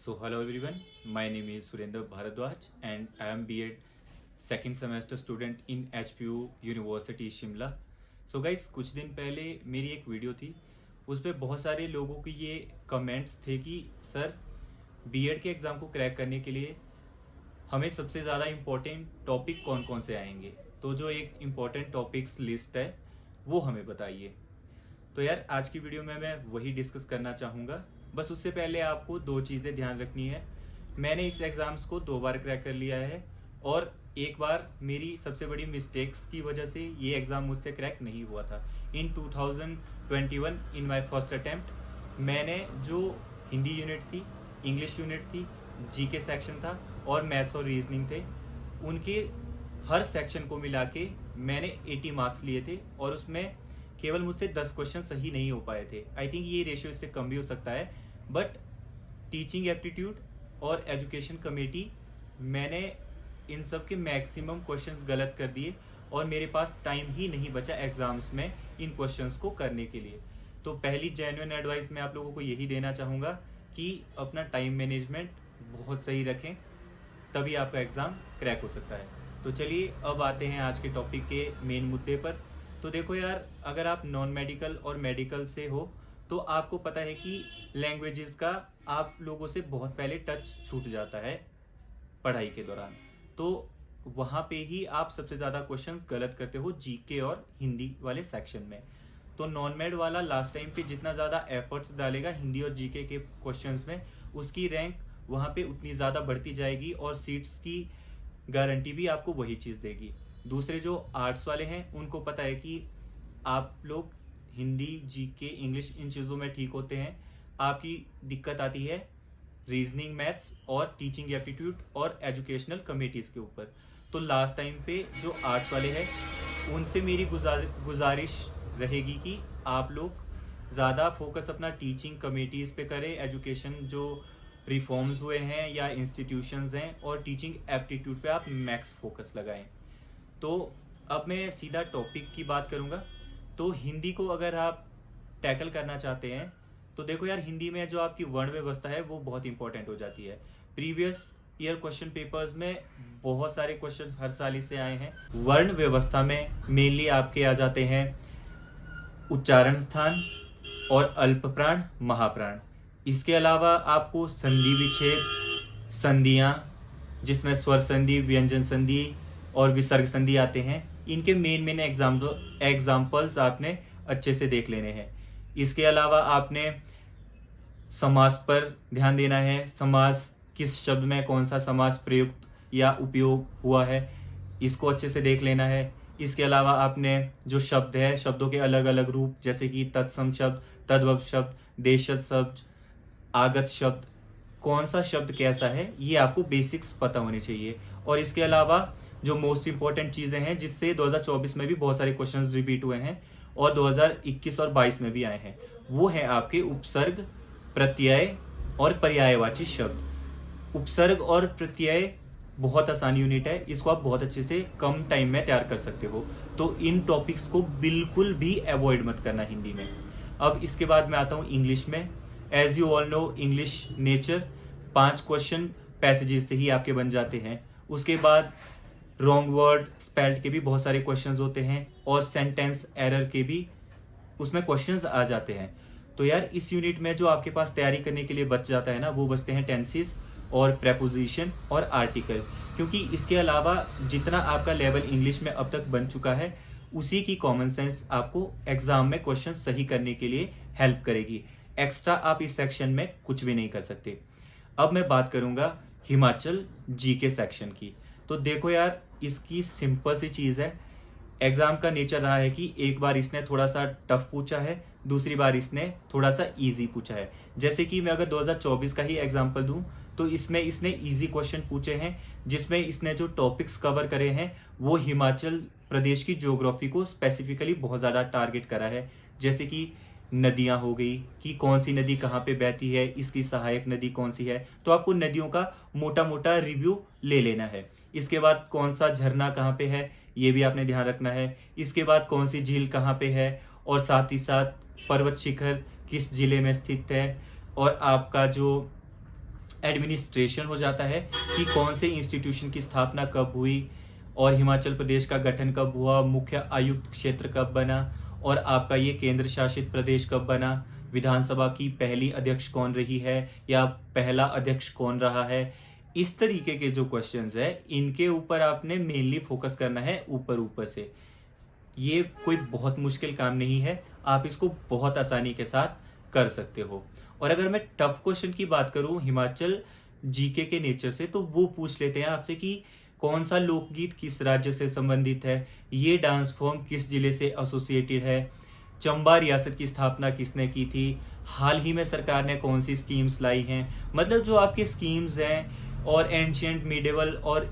So hello everyone, my name is Surendra Bharadwaj and I am B.Ed second semester student in HPU University Shimla. So guys, कुछ दिन पहले मेरी एक video थी, उस पर बहुत सारे लोगों के ये कमेंट्स थे कि सर B.Ed के एग्ज़ाम को क्रैक करने के लिए हमें सबसे ज़्यादा इम्पोर्टेंट टॉपिक कौन कौन से आएंगे। तो जो एक इम्पोर्टेंट टॉपिक्स लिस्ट है वो हमें बताइए। तो यार आज की वीडियो में मैं वही डिस्कस करना चाहूँगा। बस उससे पहले आपको दो चीज़ें ध्यान रखनी है। मैंने इस एग्ज़ाम्स को 2 बार क्रैक कर लिया है और एक बार मेरी सबसे बड़ी मिस्टेक्स की वजह से ये एग्ज़ाम मुझसे क्रैक नहीं हुआ था। इन 2021 इन माय फर्स्ट अटेम्प्ट मैंने जो हिंदी यूनिट थी, इंग्लिश यूनिट थी, जीके सेक्शन था और मैथ्स और रीजनिंग थे, उनके हर सेक्शन को मिला के मैंने 80 मार्क्स लिए थे और उसमें केवल मुझसे 10 क्वेश्चन सही नहीं हो पाए थे। आई थिंक ये रेशियो इससे कम भी हो सकता है, बट टीचिंग एप्टीट्यूड और एजुकेशन कमेटी मैंने इन सब के मैक्सिमम क्वेश्चन गलत कर दिए और मेरे पास टाइम ही नहीं बचा एग्जाम्स में इन क्वेश्चंस को करने के लिए। तो पहली जेन्युइन एडवाइस मैं आप लोगों को यही देना चाहूँगा कि अपना टाइम मैनेजमेंट बहुत सही रखें, तभी आपका एग्ज़ाम क्रैक हो सकता है। तो चलिए अब आते हैं आज के टॉपिक के मेन मुद्दे पर। तो देखो यार, अगर आप नॉन मेडिकल और मेडिकल से हो तो आपको पता है कि लैंग्वेजेस का आप लोगों से बहुत पहले टच छूट जाता है पढ़ाई के दौरान। तो वहाँ पे ही आप सबसे ज़्यादा क्वेश्चंस गलत करते हो जीके और हिंदी वाले सेक्शन में। तो नॉन मेड वाला लास्ट टाइम पे जितना ज़्यादा एफर्ट्स डालेगा हिंदी और जीके के क्वेश्चंस में, उसकी रैंक वहाँ पे उतनी ज़्यादा बढ़ती जाएगी और सीट्स की गारंटी भी आपको वही चीज़ देगी। दूसरे जो आर्ट्स वाले हैं उनको पता है कि आप लोग हिंदी, जीके, इंग्लिश इन चीज़ों में ठीक होते हैं, आपकी दिक्कत आती है रीजनिंग, मैथ्स और टीचिंग एप्टीट्यूड और एजुकेशनल कमेटीज़ के ऊपर। तो लास्ट टाइम पे जो आर्ट्स वाले हैं उनसे मेरी गुजारिश रहेगी कि आप लोग ज़्यादा फोकस अपना टीचिंग कमेटीज़ पे करें, एजुकेशन जो रिफॉर्म्स हुए हैं या इंस्टीट्यूशंस हैं, और टीचिंग एप्टीट्यूड पे आप मैक्स फोकस लगाएं। तो अब मैं सीधा टॉपिक की बात करूंगा। तो हिंदी को अगर आप टैकल करना चाहते हैं तो देखो यार, हिंदी में जो आपकी वर्ण व्यवस्था है वो बहुत इंपॉर्टेंट हो जाती है। प्रीवियस ईयर क्वेश्चन पेपर्स में बहुत सारे क्वेश्चन हर साल इससे आए हैं। वर्ण व्यवस्था में मेनली आपके आ जाते हैं उच्चारण स्थान और अल्पप्राण, महाप्राण। इसके अलावा आपको संधि विच्छेद, संधियां जिसमें स्वर संधि, व्यंजन संधि और विसर्ग संधि आते हैं, इनके मेन एग्जाम्पल्स आपने अच्छे से देख लेने हैं। इसके अलावा आपने समास पर ध्यान देना है। समास किस शब्द में कौन सा समास प्रयुक्त या उपयोग हुआ है, इसको अच्छे से देख लेना है। इसके अलावा आपने जो शब्द है, शब्दों के अलग अलग रूप जैसे कि तत्सम शब्द, तद्भव शब्द, देशज शब्द, आगत शब्द, कौन सा शब्द कैसा है, ये आपको बेसिक्स पता होने चाहिए। और इसके अलावा जो मोस्ट इंपॉर्टेंट चीज़ें हैं जिससे 2024 में भी बहुत सारे क्वेश्चंस रिपीट हुए हैं और 2021 और 22 में भी आए हैं, वो है आपके उपसर्ग, प्रत्यय और पर्यायवाची शब्द। उपसर्ग और प्रत्यय बहुत आसान यूनिट है, इसको आप बहुत अच्छे से कम टाइम में तैयार कर सकते हो। तो इन टॉपिक्स को बिल्कुल भी अवॉइड मत करना हिंदी में। अब इसके बाद मैं आता हूँ इंग्लिश में। As you all know, English nature 5 question passages से ही आपके बन जाते हैं। उसके बाद रॉन्ग वर्ड स्पेल्ड के भी बहुत सारे क्वेश्चंस होते हैं और सेंटेंस एरर के भी उसमें क्वेश्चंस आ जाते हैं। तो यार इस यूनिट में जो आपके पास तैयारी करने के लिए बच जाता है ना, वो बचते हैं टेंसेस और प्रेपोजिशन और आर्टिकल। क्योंकि इसके अलावा जितना आपका लेवल इंग्लिश में अब तक बन चुका है, उसी की कॉमन सेंस आपको एग्जाम में क्वेश्चन सही करने के लिए हेल्प करेगी। एक्स्ट्रा आप इस सेक्शन में कुछ भी नहीं कर सकते। अब मैं बात करूंगा हिमाचल जीके सेक्शन की। तो देखो यार, इसकी सिंपल सी चीज़ है। एग्जाम का नेचर रहा है कि एक बार इसने थोड़ा सा टफ पूछा है, दूसरी बार इसने थोड़ा सा इजी पूछा है। जैसे कि मैं अगर 2024 का ही एग्जांपल दूं तो इसमें इसने इजी क्वेश्चन पूछे हैं, जिसमें इसने जो टॉपिक्स कवर करे हैं वो हिमाचल प्रदेश की ज्योग्राफी को स्पेसिफिकली बहुत ज़्यादा टारगेट करा है। जैसे कि नदियां हो गई, कि कौन सी नदी कहाँ पे बहती है, इसकी सहायक नदी कौन सी है। तो आपको नदियों का मोटा मोटा रिव्यू ले लेना है। इसके बाद कौन सा झरना कहाँ पे है, ये भी आपने ध्यान रखना है। इसके बाद कौन सी झील कहाँ पे है, और साथ ही साथ पर्वत शिखर किस जिले में स्थित है, और आपका जो एडमिनिस्ट्रेशन हो जाता है कि कौन से इंस्टीट्यूशन की स्थापना कब हुई, और हिमाचल प्रदेश का गठन कब हुआ, मुख्य आयुक्त क्षेत्र कब बना, और आपका ये केंद्र शासित प्रदेश कब बना, विधानसभा की पहली अध्यक्ष कौन रही है या पहला अध्यक्ष कौन रहा है। इस तरीके के जो क्वेश्चंस है इनके ऊपर आपने मेनली फोकस करना है ऊपर ऊपर से। ये कोई बहुत मुश्किल काम नहीं है, आप इसको बहुत आसानी के साथ कर सकते हो। और अगर मैं टफ क्वेश्चन की बात करूं हिमाचल जीके के नेचर से, तो वो पूछ लेते हैं आपसे कि कौन सा लोकगीत किस राज्य से संबंधित है, ये डांस फॉर्म किस जिले से एसोसिएटेड है, चंबा रियासत की स्थापना किसने की थी, हाल ही में सरकार ने कौन सी स्कीम्स लाई हैं। मतलब जो आपके स्कीम्स हैं, और एंशियंट मिडेवल और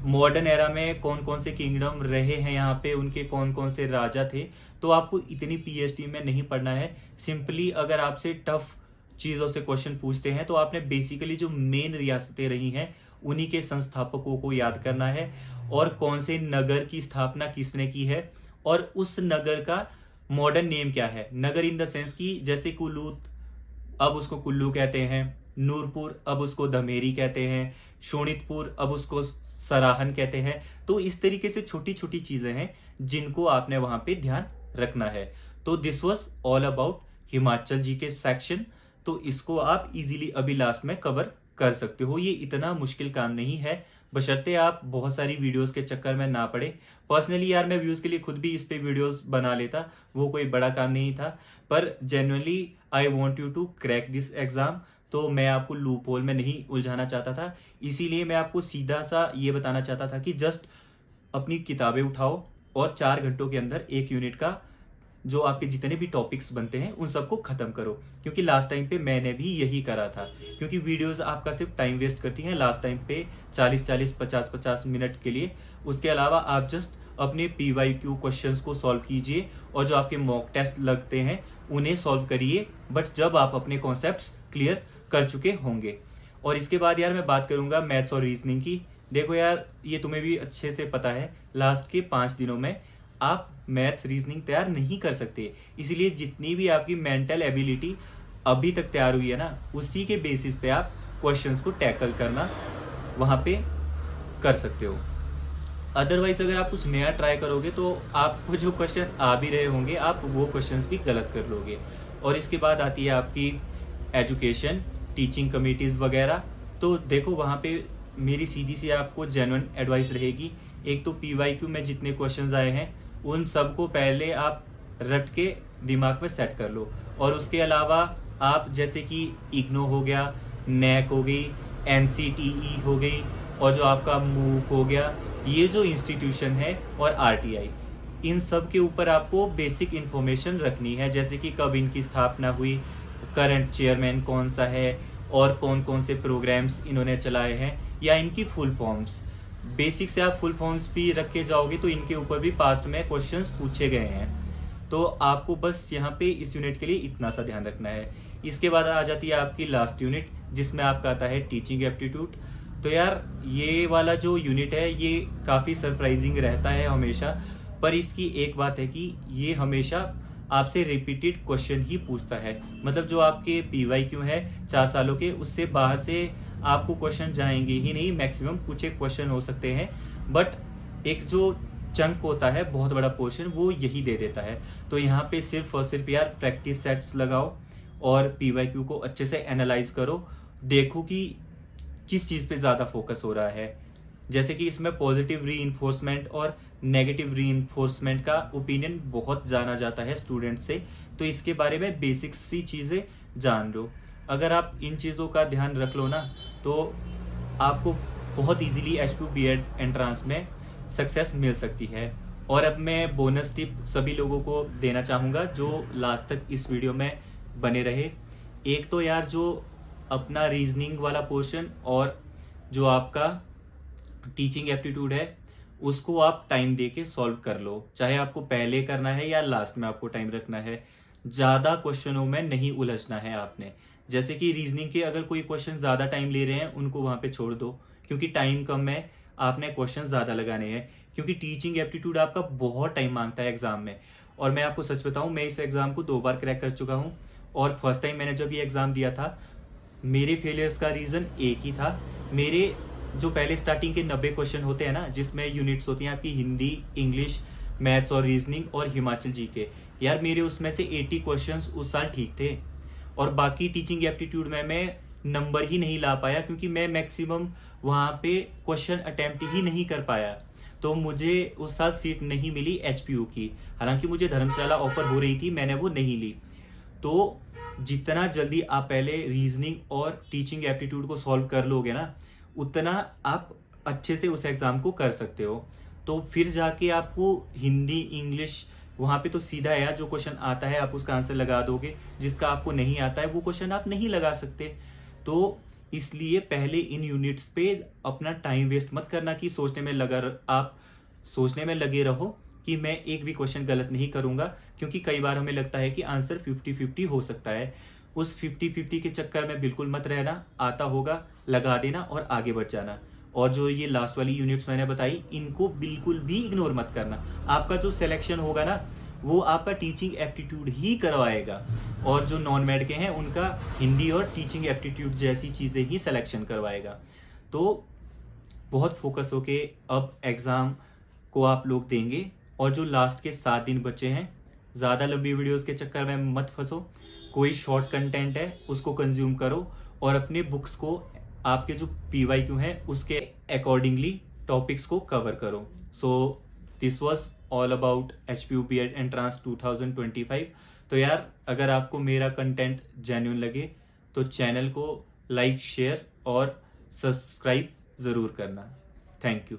मॉडर्न एरा में कौन कौन से किंगडम रहे हैं यहाँ पे, उनके कौन कौन से राजा थे। तो आपको इतनी पीएचडी में नहीं पढ़ना है। सिंपली अगर आपसे टफ चीज़ों से क्वेश्चन पूछते हैं तो आपने बेसिकली जो मेन रियासतें रही हैं उन्हीं के संस्थापकों को याद करना है, और कौन से नगर की स्थापना किसने की है, और उस नगर का मॉडर्न नेम क्या है। नगर इन द सेंस की जैसे कुल्लू, अब उसको कुल्लू कहते हैं, नूरपुर अब उसको दमेरी कहते हैं, शोणितपुर अब उसको सराहन कहते हैं। तो इस तरीके से छोटी छोटी चीजें हैं जिनको आपने वहां पे ध्यान रखना है। तो this was all about Himachal ji के सेक्शन। तो इसको आप इजीली अभी लास्ट में कवर कर सकते हो, ये इतना मुश्किल काम नहीं है, बशर्ते आप बहुत सारी वीडियोस के चक्कर में ना पड़े। पर्सनली यार मैं व्यूज के लिए खुद भी इस पे वीडियोस बना लेता, वो कोई बड़ा काम नहीं था, पर genuinely I want you to crack this exam. तो मैं आपको लूप होल में नहीं उलझाना चाहता था, इसीलिए मैं आपको सीधा सा ये बताना चाहता था कि जस्ट अपनी किताबें उठाओ और 4 घंटों के अंदर एक यूनिट का जो आपके जितने भी टॉपिक्स बनते हैं उन सबको खत्म करो। क्योंकि लास्ट टाइम पे मैंने भी यही करा था, क्योंकि वीडियोस आपका सिर्फ टाइम वेस्ट करती हैं लास्ट टाइम पे 40-40 50-50 मिनट के लिए। उसके अलावा आप जस्ट अपने PYQ क्वेश्चंस को सॉल्व कीजिए, और जो आपके मॉक टेस्ट लगते हैं उन्हें सॉल्व करिए, बट जब आप अपने कॉन्सेप्ट्स क्लियर कर चुके होंगे। और इसके बाद यार मैं बात करूंगा मैथ्स और रीजनिंग की। देखो यार ये तुम्हें भी अच्छे से पता है, लास्ट के 5 दिनों में आप मैथ्स रीजनिंग तैयार नहीं कर सकते, इसलिए जितनी भी आपकी मेंटल एबिलिटी अभी तक तैयार हुई है ना, उसी के बेसिस पे आप क्वेश्चंस को टैकल करना वहां पे कर सकते हो। अदरवाइज अगर आप कुछ नया ट्राई करोगे तो आपको जो क्वेश्चन आ भी रहे होंगे आप वो क्वेश्चंस भी गलत कर लोगे। और इसके बाद आती है आपकी एजुकेशन, टीचिंग कमिटीज वगैरह। तो देखो वहां पे मेरी सीधी सी आपको जेन्युइन एडवाइस रहेगी, एक तो PYQ में जितने क्वेश्चंस आए हैं उन सबको पहले आप रट के दिमाग में सेट कर लो, और उसके अलावा आप जैसे कि इग्नो हो गया, नैक हो गई, NCTE हो गई, और जो आपका मूक हो गया, ये जो इंस्टीट्यूशन है, और RTI, इन सब के ऊपर आपको बेसिक इंफॉर्मेशन रखनी है, जैसे कि कब इनकी स्थापना हुई, करंट चेयरमैन कौन सा है, और कौन कौन से प्रोग्राम्स इन्होंने चलाए हैं, या इनकी फुल फॉर्म्स। बेसिक से आप फुल फॉर्म्स भी रख के जाओगे तो इनके ऊपर भी पास्ट में क्वेश्चंस पूछे गए हैं। तो आपको बस यहाँ पे इस यूनिट के लिए इतना सा ध्यान रखना है। इसके बाद आ जाती है आपकी लास्ट यूनिट, जिसमें आपका आता है टीचिंग एप्टीट्यूड। तो यार ये वाला जो यूनिट है ये काफ़ी सरप्राइजिंग रहता है हमेशा, पर इसकी एक बात है कि ये हमेशा आपसे रिपीटेड क्वेश्चन ही पूछता है। मतलब जो आपके PYQ है 4 सालों के, उससे बाहर से आपको क्वेश्चन जाएंगे ही नहीं। मैक्सिमम कुछ एक क्वेश्चन हो सकते हैं, बट एक जो चंक होता है बहुत बड़ा पोर्शन वो यही दे देता है। तो यहाँ पे सिर्फ और सिर्फ यार प्रैक्टिस सेट्स लगाओ और PYQ को अच्छे से एनालाइज करो, देखो कि किस चीज़ पे ज़्यादा फोकस हो रहा है। जैसे कि इसमें पॉजिटिव रीइंफोर्समेंट और नेगेटिव रीइंफोर्समेंट का ओपिनियन बहुत जाना जाता है स्टूडेंट से, तो इसके बारे में बेसिक सी चीज़ें जान लो। अगर आप इन चीज़ों का ध्यान रख लो ना, तो आपको बहुत इजीली H2 B.Ed एंट्रांस में सक्सेस मिल सकती है। और अब मैं बोनस टिप सभी लोगों को देना चाहूँगा जो लास्ट तक इस वीडियो में बने रहे। एक तो यार जो अपना रीजनिंग वाला पोर्शन और जो आपका टीचिंग एप्टीट्यूड है उसको आप टाइम दे के सॉल्व कर लो, चाहे आपको पहले करना है या लास्ट में आपको टाइम रखना है। ज़्यादा क्वेश्चनों में नहीं उलझना है आपने। जैसे कि रीजनिंग के अगर कोई क्वेश्चन ज़्यादा टाइम ले रहे हैं उनको वहाँ पे छोड़ दो, क्योंकि टाइम कम है, आपने क्वेश्चन ज़्यादा लगाने हैं। क्योंकि टीचिंग एप्टीट्यूड आपका बहुत टाइम मांगता है एग्जाम में। और मैं आपको सच बताऊँ, मैं इस एग्ज़ाम को 2 बार क्रैक कर चुका हूँ, और फर्स्ट टाइम मैंने जब ये एग्ज़ाम दिया था मेरे फेलियर्स का रीज़न एक ही था। मेरे जो पहले स्टार्टिंग के 90 क्वेश्चन होते हैं ना, जिसमें यूनिट्स होती हैं आपकी हिंदी, इंग्लिश, मैथ्स और रीजनिंग और हिमाचल जीके, यार मेरे उसमें से 80 क्वेश्चंस उस साल ठीक थे। और बाकी टीचिंग एप्टीट्यूड में मैं नंबर ही नहीं ला पाया, क्योंकि मैं मैक्सिमम वहाँ पे क्वेश्चन अटेम्प्ट ही नहीं कर पाया। तो मुझे उस साल सीट नहीं मिली एचपीयू की। हालांकि मुझे धर्मशाला ऑफर हो रही थी, मैंने वो नहीं ली। तो जितना जल्दी आप पहले रीजनिंग और टीचिंग एप्टीट्यूड को सॉल्व कर लोगे ना, उतना आप अच्छे से उस एग्जाम को कर सकते हो। तो फिर जाके आपको हिंदी, इंग्लिश, वहां पे तो सीधा है यार, जो क्वेश्चन आता है आप उसका आंसर लगा दोगे, जिसका आपको नहीं आता है वो क्वेश्चन आप नहीं लगा सकते। तो इसलिए पहले इन यूनिट्स पे अपना टाइम वेस्ट मत करना कि आप सोचने में लगे रहो कि मैं एक भी क्वेश्चन गलत नहीं करूंगा, क्योंकि कई बार हमें लगता है कि आंसर 50-50 हो सकता है। उस 50-50 के चक्कर में बिल्कुल मत रहना, आता होगा लगा देना और आगे बढ़ जाना। और जो ये लास्ट वाली यूनिट्स मैंने बताई, इनको बिल्कुल भी इग्नोर मत करना। आपका जो सिलेक्शन होगा ना, वो आपका टीचिंग एप्टीट्यूड ही करवाएगा, और जो नॉन मेड के हैं उनका हिंदी और टीचिंग एप्टीट्यूड जैसी चीजें ही सिलेक्शन करवाएगा। तो बहुत फोकस होके अब एग्जाम को आप लोग देंगे। और जो लास्ट के 7 दिन बचे हैं, ज़्यादा लंबी वीडियोस के चक्कर में मत फंसो। कोई शॉर्ट कंटेंट है उसको कंज्यूम करो, और अपने बुक्स को आपके जो PYQ हैं उसके अकॉर्डिंगली टॉपिक्स को कवर करो। So this was all about HPU B.Ed entrance 2025। तो यार, अगर आपको मेरा कंटेंट जेन्युइन लगे तो चैनल को लाइक, शेयर और सब्सक्राइब ज़रूर करना। Thank you.